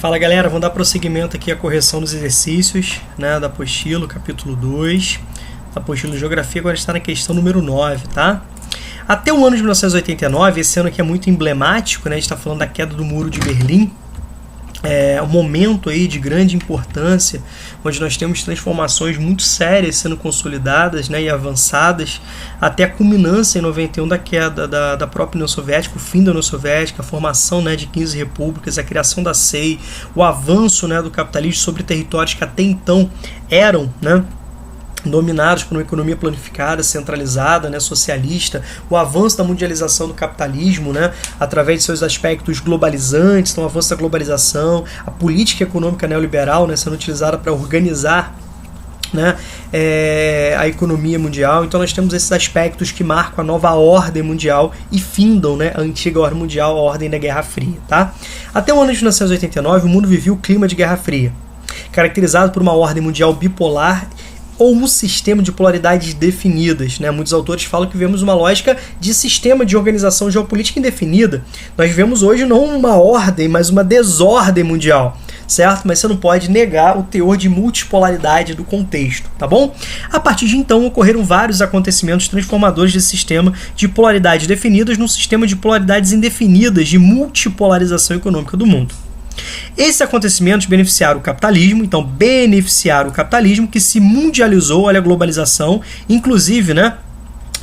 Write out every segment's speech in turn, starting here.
Fala galera, vamos dar prosseguimento aqui à correção dos exercícios, né, da apostila, capítulo 2, da apostila de Geografia, agora está na questão número 9, tá? Até o ano de 1989, esse ano aqui é muito emblemático, né, a gente está falando da queda do Muro de Berlim, um momento aí de grande importância, onde nós temos transformações muito sérias sendo consolidadas, né, e avançadas, até a culminância em 91 da queda da própria União Soviética, o fim da União Soviética, a formação, né, de 15 repúblicas, a criação da CEI, o avanço, né, do capitalismo sobre territórios que até então eram, né, dominados por uma economia planificada, centralizada, né, socialista, o avanço da mundialização do capitalismo, né, através de seus aspectos globalizantes, então o avanço da globalização, a política econômica neoliberal, né, sendo utilizada para organizar, né, a economia mundial. Então nós temos esses aspectos que marcam a nova ordem mundial e findam, né, a antiga ordem mundial, a ordem da Guerra Fria. Tá? Até o ano de 1989, o mundo vivia o clima de Guerra Fria, caracterizado por uma ordem mundial bipolar ou um sistema de polaridades definidas, né? Muitos autores falam que vemos uma lógica de sistema de organização geopolítica indefinida. Nós vemos hoje não uma ordem, mas uma desordem mundial, certo? Mas você não pode negar o teor de multipolaridade do contexto, tá bom? A partir de então ocorreram vários acontecimentos transformadores desse sistema de polaridades definidas num sistema de polaridades indefinidas de multipolarização econômica do mundo. Esses acontecimentos beneficiaram o capitalismo, então beneficiaram o capitalismo que se mundializou, olha a globalização, inclusive, né,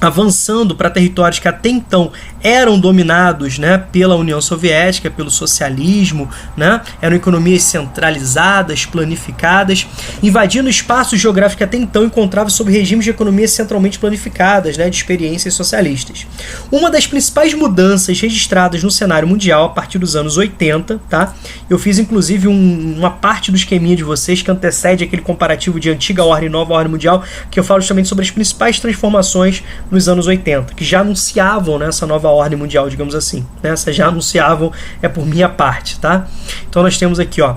avançando para territórios que até então eram dominados, né, pela União Soviética, pelo socialismo, né, eram economias centralizadas, planificadas, invadindo espaços geográficos que até então encontravam sob regimes de economias centralmente planificadas, né, de experiências socialistas. Uma das principais mudanças registradas no cenário mundial a partir dos anos 80, tá? Eu fiz inclusive uma parte do esqueminha de vocês que antecede aquele comparativo de antiga ordem e nova ordem mundial, que eu falo justamente sobre as principais transformações nos anos 80, que já anunciavam, né, essa nova ordem mundial, digamos assim. Né, essas já anunciavam, por minha parte, tá? Então nós temos aqui, ó,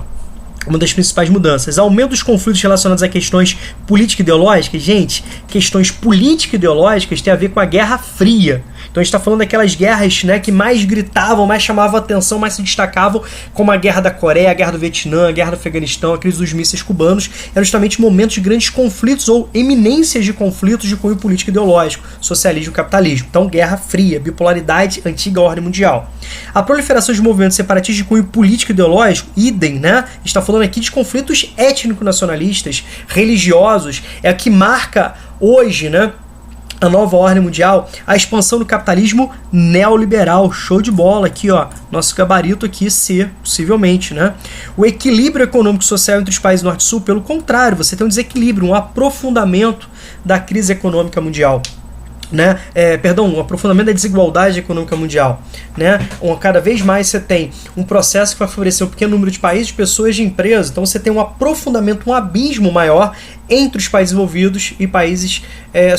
uma das principais mudanças. Aumento dos conflitos relacionados a questões político-ideológicas. Gente, questões político-ideológicas tem a ver com a Guerra Fria. Então a gente está falando daquelas guerras, né, que mais gritavam, mais chamavam a atenção, mais se destacavam, como a Guerra da Coreia, a Guerra do Vietnã, a Guerra do Afeganistão, a crise dos mísseis cubanos. Eram justamente momentos de grandes conflitos ou eminências de conflitos de cunho político-ideológico, socialismo e capitalismo. Então, Guerra Fria, bipolaridade, antiga ordem mundial. A proliferação de movimentos separatistas de cunho político-ideológico, idem, né? Está falando aqui de conflitos étnico-nacionalistas, religiosos, é a que marca hoje, né, a nova ordem mundial, a expansão do capitalismo neoliberal. Show de bola aqui, ó, nosso gabarito aqui C, possivelmente, né? O equilíbrio econômico e social entre os países norte e sul, pelo contrário, você tem um desequilíbrio, um aprofundamento da crise econômica mundial. Né? Um aprofundamento da desigualdade econômica mundial, né? Cada vez mais você tem um processo que vai favorecer um pequeno número de países, de pessoas, de empresas. Então você tem um aprofundamento, um abismo maior entre os países desenvolvidos e países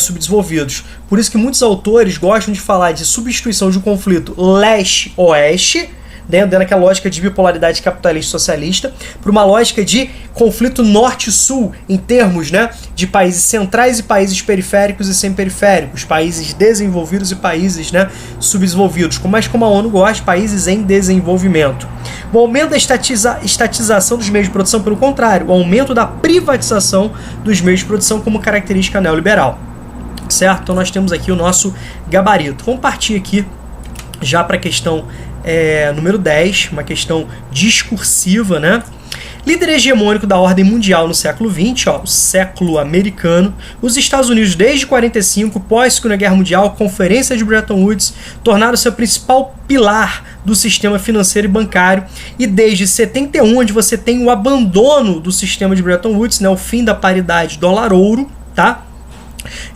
subdesenvolvidos. Por isso que muitos autores gostam de falar de substituição de um conflito leste-oeste, dentro daquela lógica de bipolaridade capitalista socialista, para uma lógica de conflito norte-sul, em termos, né, de países centrais e países periféricos e semi-periféricos, países desenvolvidos e países, né, subdesenvolvidos, mas como a ONU gosta, países em desenvolvimento. O aumento da estatização dos meios de produção, pelo contrário, o aumento da privatização dos meios de produção como característica neoliberal. Certo? Então nós temos aqui o nosso gabarito. Vamos partir aqui já para a questão número 10, uma questão discursiva, né? Líder hegemônico da ordem mundial no século XX, ó, o século americano, os Estados Unidos desde 45, pós-Segunda Guerra Mundial, Conferência de Bretton Woods, tornaram seu principal pilar do sistema financeiro e bancário, e desde 71, onde você tem o abandono do sistema de Bretton Woods, né, o fim da paridade dólar-ouro, tá?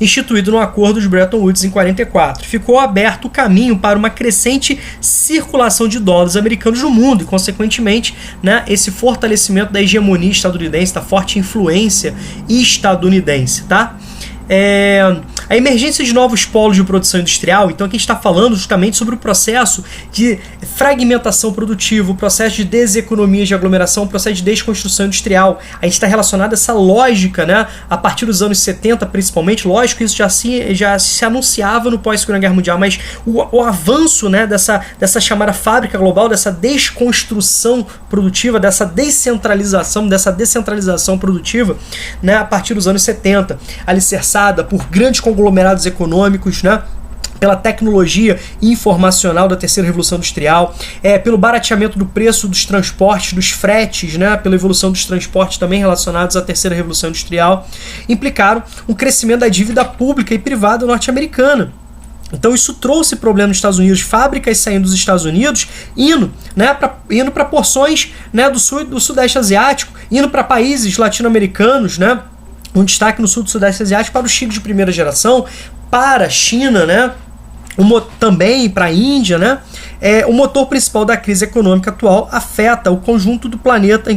Instituído no Acordo de Bretton Woods em 44. Ficou aberto o caminho para uma crescente circulação de dólares americanos no mundo e, consequentemente, né, esse fortalecimento da hegemonia estadunidense, da forte influência estadunidense. Tá? A emergência de novos polos de produção industrial. Então aqui a gente está falando justamente sobre o processo de fragmentação produtiva, o processo de deseconomia de aglomeração, o processo de desconstrução industrial. A gente está relacionado a essa lógica, né, a partir dos anos 70 principalmente. Lógico que isso já se anunciava no pós-Segunda Guerra Mundial, mas o avanço, né, dessa chamada fábrica global, dessa desconstrução produtiva, dessa descentralização produtiva, né, a partir dos anos 70, alicerçada por grandes conglomerados econômicos, né, pela tecnologia informacional da terceira revolução industrial, pelo barateamento do preço dos transportes, dos fretes, né, pela evolução dos transportes também relacionados à terceira revolução industrial, implicaram um crescimento da dívida pública e privada norte-americana. Então isso trouxe problema nos Estados Unidos, fábricas saindo dos Estados Unidos, indo para porções, né, do Sudeste Asiático, indo para países latino-americanos, né, um destaque no sul do Sudeste Asiático para o Chile de primeira geração, para a China, né, também para a Índia, né. O motor principal da crise econômica atual afeta o conjunto do planeta.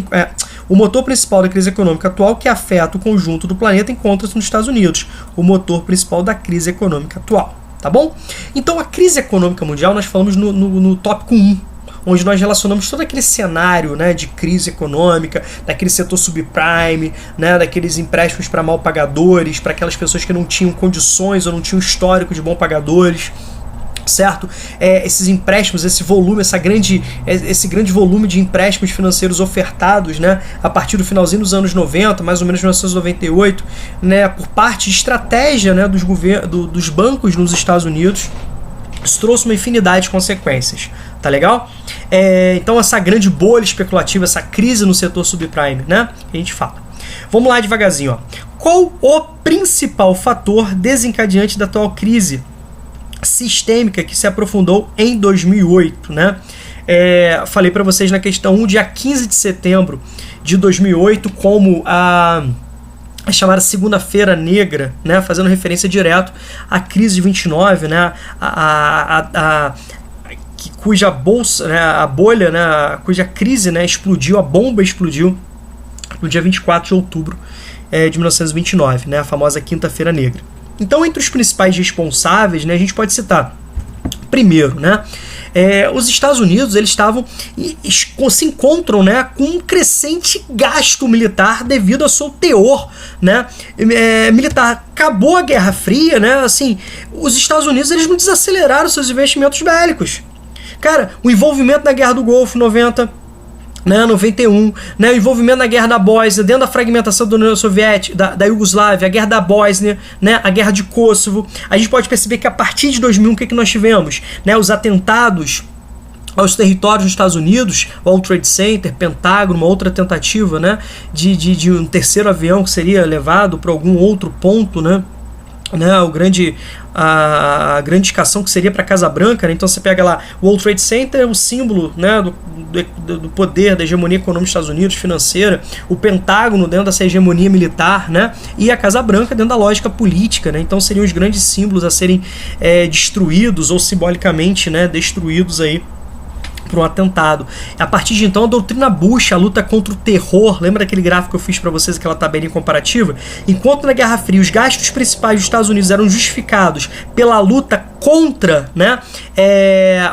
O motor principal da crise econômica atual que afeta o conjunto do planeta encontra-se nos Estados Unidos. O motor principal da crise econômica atual. Tá bom? Então a crise econômica mundial nós falamos no tópico 1, onde nós relacionamos todo aquele cenário, né, de crise econômica, daquele setor subprime, né, daqueles empréstimos para mal pagadores, para aquelas pessoas que não tinham condições ou não tinham histórico de bom pagadores, certo? Esses empréstimos, esse grande volume de empréstimos financeiros ofertados, né, a partir do finalzinho dos anos 90, mais ou menos 1998, né, por parte de estratégia, né, dos bancos nos Estados Unidos, isso trouxe uma infinidade de consequências, tá legal? Então essa grande bolha especulativa, essa crise no setor subprime, né, que a gente fala. Vamos lá devagarzinho, ó. Qual o principal fator desencadeante da atual crise sistêmica que se aprofundou em 2008, né? Falei para vocês na questão 1, dia 15 de setembro de 2008, como a chamada Segunda-feira Negra, né? Fazendo referência direto à crise de 29, né? Cuja bolsa, né? A bolha, né? Cuja crise, né? Explodiu, a bomba explodiu no dia 24 de outubro de 1929, né? A famosa Quinta-feira Negra. Então, entre os principais responsáveis, né, a gente pode citar, primeiro, né, os Estados Unidos eles se encontram, né, com um crescente gasto militar devido ao seu teor, né, militar. Acabou a Guerra Fria, né, assim, os Estados Unidos eles não desaceleraram seus investimentos bélicos. Cara, o envolvimento na Guerra do Golfo, 90... 91, né, o envolvimento na Guerra da Bósnia, dentro da fragmentação da União Soviética, da Iugoslávia, a Guerra da Bósnia, né, a Guerra de Kosovo. A gente pode perceber que a partir de 2001, o que nós tivemos? Né, os atentados aos territórios dos Estados Unidos, o World Trade Center, Pentágono, uma outra tentativa, né, de um terceiro avião que seria levado para algum outro ponto, né, a grande indicação que seria para a Casa Branca, né? Então você pega lá o World Trade Center, o símbolo, né, do poder, da hegemonia econômica dos Estados Unidos, financeira, o Pentágono dentro dessa hegemonia militar, né, e a Casa Branca dentro da lógica política, né? Então seriam os grandes símbolos a serem destruídos ou simbolicamente, né, destruídos aí por um atentado. A partir de então, a doutrina Bush, a luta contra o terror, lembra daquele gráfico que eu fiz para vocês, aquela tabelinha comparativa? Enquanto na Guerra Fria os gastos principais dos Estados Unidos eram justificados pela luta contra, né,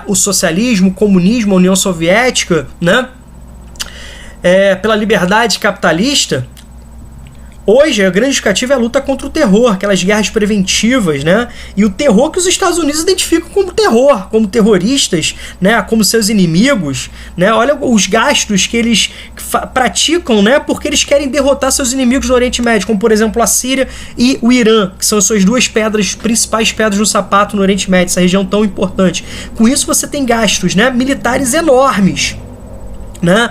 o socialismo, o comunismo, a União Soviética, né, pela liberdade capitalista, hoje, a grande justificativa é a luta contra o terror, aquelas guerras preventivas, né? E o terror que os Estados Unidos identificam como terror, como terroristas, né? Como seus inimigos, né? Olha os gastos que eles praticam, né? Porque eles querem derrotar seus inimigos no Oriente Médio, como, por exemplo, a Síria e o Irã, que são as suas duas principais pedras no sapato no Oriente Médio, essa região tão importante. Com isso, você tem gastos, né, militares enormes, né,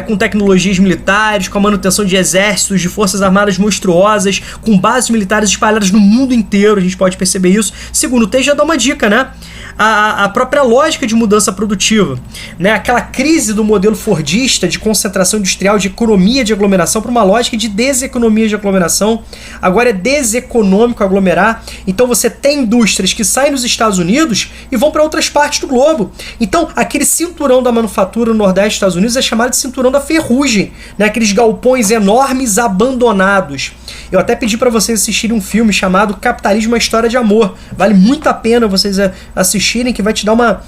com tecnologias militares, com a manutenção de exércitos, de forças armadas monstruosas, com bases militares espalhadas no mundo inteiro, a gente pode perceber isso. Segundo o texto já dá uma dica, né? a própria lógica de mudança produtiva, né? Aquela crise do modelo fordista de concentração industrial, de economia de aglomeração, para uma lógica de deseconomia de aglomeração. Agora é deseconômico aglomerar. Então você tem indústrias que saem dos Estados Unidos e vão para outras partes do globo. Então aquele cinturão da manufatura no Nordeste dos Estados Unidos é chamado de cinturão da ferrugem, né? Aqueles galpões enormes abandonados. Eu até pedi para vocês assistirem um filme chamado Capitalismo, uma História de Amor. Vale muito a pena vocês assistirem, que vai te dar uma,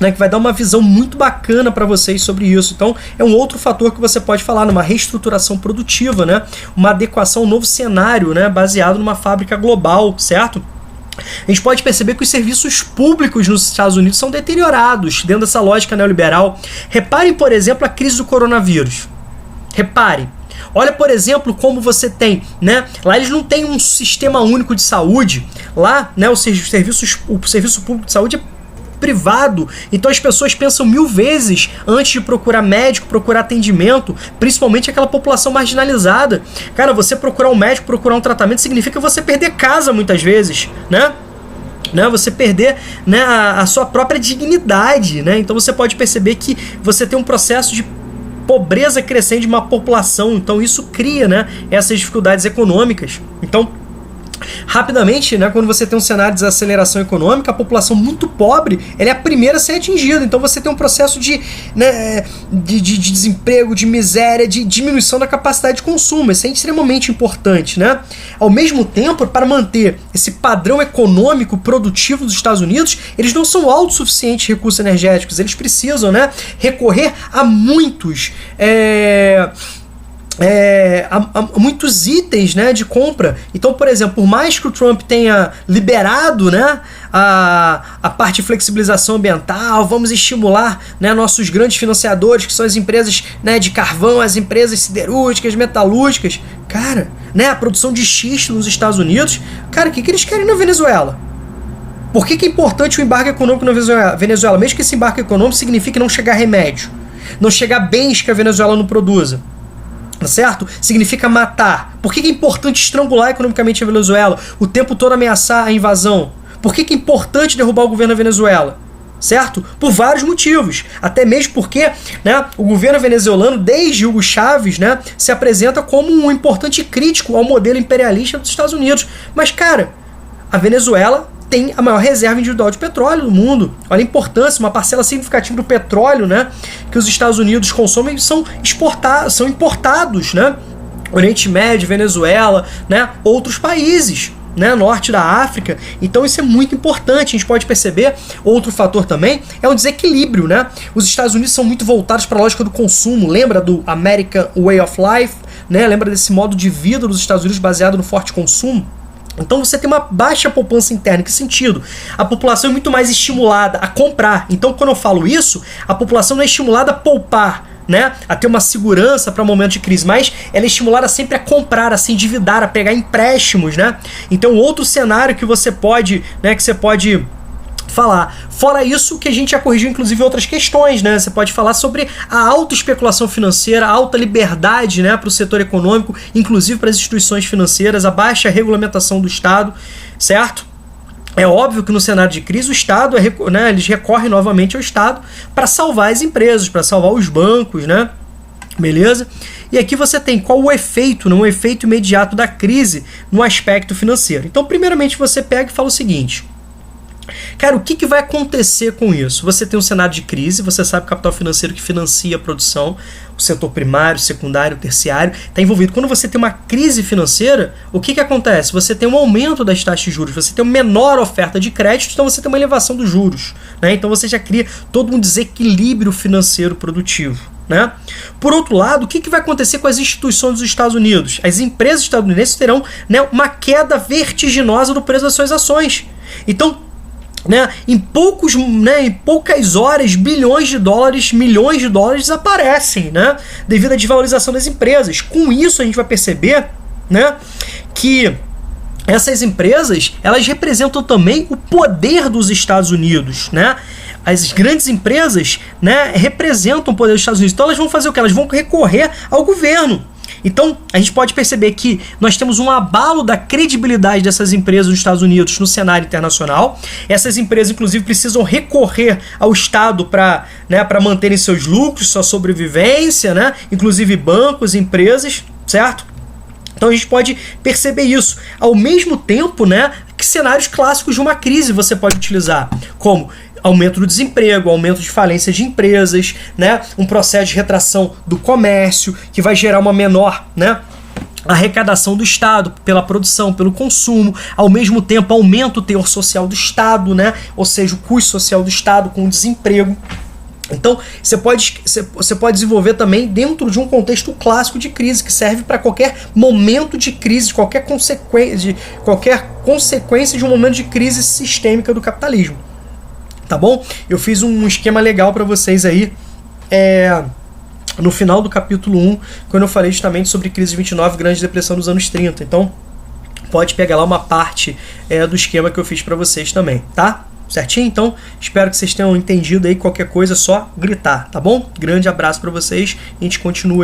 né, que vai dar uma visão muito bacana para vocês sobre isso. Então é um outro fator que você pode falar numa reestruturação produtiva, né? Uma adequação ao novo cenário, né? Baseado numa fábrica global, certo? A gente pode perceber que os serviços públicos nos Estados Unidos são deteriorados dentro dessa lógica neoliberal. Reparem, por exemplo, a crise do coronavírus. Reparem. Olha, por exemplo, como você tem, né? Lá eles não têm um sistema único de saúde. Lá, né, o serviço público de saúde é privado. Então as pessoas pensam 1000 vezes antes de procurar médico, procurar atendimento, principalmente aquela população marginalizada. Cara, você procurar um médico, procurar um tratamento, significa você perder casa muitas vezes, né? Você perder, né, a sua própria dignidade, né? Então você pode perceber que você tem um processo de pobreza crescente de uma população, então isso cria, né, essas dificuldades econômicas. Então, rapidamente, né, quando você tem um cenário de desaceleração econômica, a população muito pobre, ela é a primeira a ser atingida. Então você tem um processo de desemprego, de miséria, de diminuição da capacidade de consumo. Isso é extremamente importante, né? Ao mesmo tempo, para manter esse padrão econômico produtivo dos Estados Unidos, eles não são autossuficientes em recursos energéticos. Eles precisam, né, recorrer a muitos muitos itens, né, de compra. Então, por exemplo, por mais que o Trump tenha liberado, né, a parte de flexibilização ambiental, vamos estimular, né, nossos grandes financiadores, que são as empresas, né, de carvão, as empresas siderúrgicas, metalúrgicas, cara, né, a produção de xisto nos Estados Unidos, cara, o que eles querem na Venezuela? Por que é importante o embargo econômico na Venezuela? Mesmo que esse embargo econômico signifique não chegar remédio, não chegar bens que a Venezuela não produza, certo? Significa matar. Por que é importante estrangular economicamente a Venezuela? O tempo todo ameaçar a invasão. Por que é importante derrubar o governo da Venezuela? Certo? Por vários motivos. Até mesmo porque, né, o governo venezuelano, desde Hugo Chávez, né, se apresenta como um importante crítico ao modelo imperialista dos Estados Unidos. Mas, cara, a Venezuela tem a maior reserva individual de petróleo do mundo. Olha a importância, uma parcela significativa do petróleo, né, que os Estados Unidos consomem são importados, né? Oriente Médio, Venezuela, né, outros países, né, norte da África. Então isso é muito importante. A gente pode perceber, outro fator também é o desequilíbrio, né? Os Estados Unidos são muito voltados para a lógica do consumo. Lembra do American Way of Life, né? Lembra desse modo de vida dos Estados Unidos baseado no forte consumo? Então você tem uma baixa poupança interna. Em que sentido? A população é muito mais estimulada a comprar. Então, quando eu falo isso, a população não é estimulada a poupar, né, a ter uma segurança para momento de crise, mas ela é estimulada sempre a comprar, a se endividar, a pegar empréstimos, né? Então, outro cenário que você pode, né, falar. Fora isso, que a gente já corrigiu inclusive outras questões, né? Você pode falar sobre a alta especulação financeira, a alta liberdade, né, para o setor econômico, inclusive para as instituições financeiras, a baixa regulamentação do Estado, certo? É óbvio que no cenário de crise o Estado, né, eles recorrem novamente ao Estado para salvar as empresas, para salvar os bancos, né? Beleza? E aqui você tem qual o efeito, não, o efeito imediato da crise no aspecto financeiro. Então, primeiramente, você pega e fala o seguinte: cara, o que vai acontecer com isso? Você tem um cenário de crise, você sabe que o capital financeiro que financia a produção, o setor primário, secundário, terciário, está envolvido. Quando você tem uma crise financeira, o que acontece? Você tem um aumento das taxas de juros, você tem uma menor oferta de crédito, então você tem uma elevação dos juros, né? Então você já cria todo um desequilíbrio financeiro produtivo, né? Por outro lado, o que vai acontecer com as instituições dos Estados Unidos? As empresas estadunidenses terão, né, uma queda vertiginosa do preço das suas ações. Então, né, em poucas horas, bilhões de dólares, milhões de dólares desaparecem, né, devido à desvalorização das empresas. Com isso a gente vai perceber, né, que essas empresas, elas representam também o poder dos Estados Unidos, né? As grandes empresas, né, representam o poder dos Estados Unidos. Então elas vão fazer o quê? Elas vão recorrer ao governo. Então, a gente pode perceber que nós temos um abalo da credibilidade dessas empresas nos Estados Unidos no cenário internacional. Essas empresas, inclusive, precisam recorrer ao Estado para manterem seus lucros, sua sobrevivência, né? Inclusive bancos, empresas, certo? Então a gente pode perceber isso. Ao mesmo tempo, né, que cenários clássicos de uma crise você pode utilizar, como aumento do desemprego, aumento de falência de empresas, né, um processo de retração do comércio, que vai gerar uma menor, né, arrecadação do Estado pela produção, pelo consumo, ao mesmo tempo aumenta o teor social do Estado, né, ou seja, o custo social do Estado com o desemprego. Então, você pode desenvolver também dentro de um contexto clássico de crise, que serve para qualquer momento de crise, qualquer consequência de um momento de crise sistêmica do capitalismo. Tá bom? Eu fiz um esquema legal para vocês aí no final do capítulo 1, quando eu falei justamente sobre crise de 29, grande depressão dos anos 30. Então, pode pegar lá uma parte do esquema que eu fiz para vocês também, tá? Certinho? Então, espero que vocês tenham entendido aí. Qualquer coisa, só gritar, tá bom? Grande abraço para vocês e a gente continua aí.